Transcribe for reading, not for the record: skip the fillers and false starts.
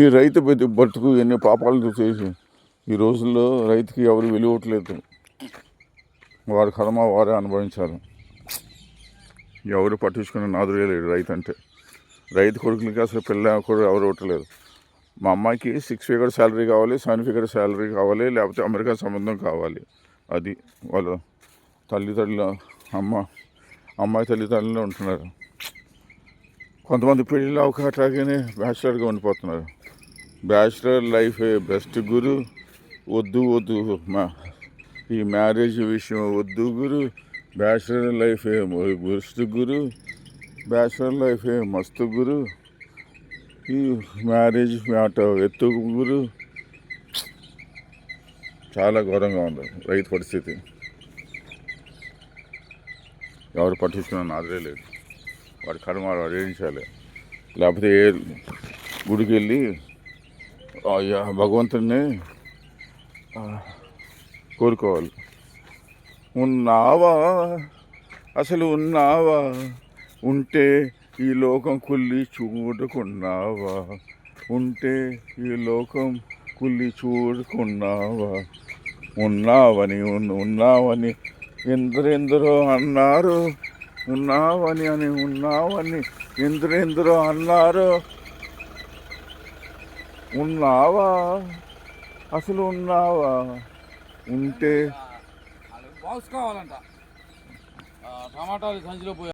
ఈ రైతు బతుకు ఎన్ని పాపాలు చేసి ఈ రోజుల్లో రైతుకి ఎవరు విలువట్లేదు. వారి కర్మ వారే అనుభవించారు. ఎవరు పట్టించుకునే నాదురే లేడు రైతు అంటే. రైతు కొడుకులకి అసలు పిల్ల కూడా ఎవరు ఇవ్వట్లేదు. మా అమ్మాయికి 6 ఫిగర్ శాలరీ కావాలి, 7 ఫిగర్ శాలరీ కావాలి, లేకపోతే అమెరికా సంబంధం కావాలి. అది వాళ్ళ తల్లిదండ్రులు అమ్మాయి తల్లిదండ్రులు ఉంటున్నారు. కొంతమంది పెళ్ళిళ్ళు అట్లాగనే బ్యాచిలర్గా ఉండిపోతున్నారు. బ్యాచిలర్ లైఫే బెస్ట్ గురు. వద్దు ఈ మ్యారేజ్ విషయం వద్దు గురు. బ్యాచిలర్ లైఫే బెస్ట్ గురు. బ్యాచిలర్ లైఫే మస్తు గురు. ఈ మ్యారేజ్ మాట ఎత్తు గురు. చాలా ఘోరంగా ఉంది రైతు పరిస్థితి. ఎవరు పట్టించుకున్న నాదరే లేదు. వాడి కర్మ వాడు ఏడించాలి. లేకపోతే ఏ గుడికి వెళ్ళి భగవంతుడిని కోరుకోవాలి. ఉన్నావా, అసలు ఉన్నావా, ఉంటే ఈ లోకం కుల్లి చూడుకున్నావా, ఉంటే ఈ లోకం కుల్లి చూడుకున్నావా, ఉన్నావని ఎందరెందరో అన్నారు, ఉన్నావని ఎందరెందరో అన్నారు. ఉన్నావా, అసలు ఉన్నావా, ఉంటే బాక్స్ కావాలంట. టమాటాలు సంచిలో పోయి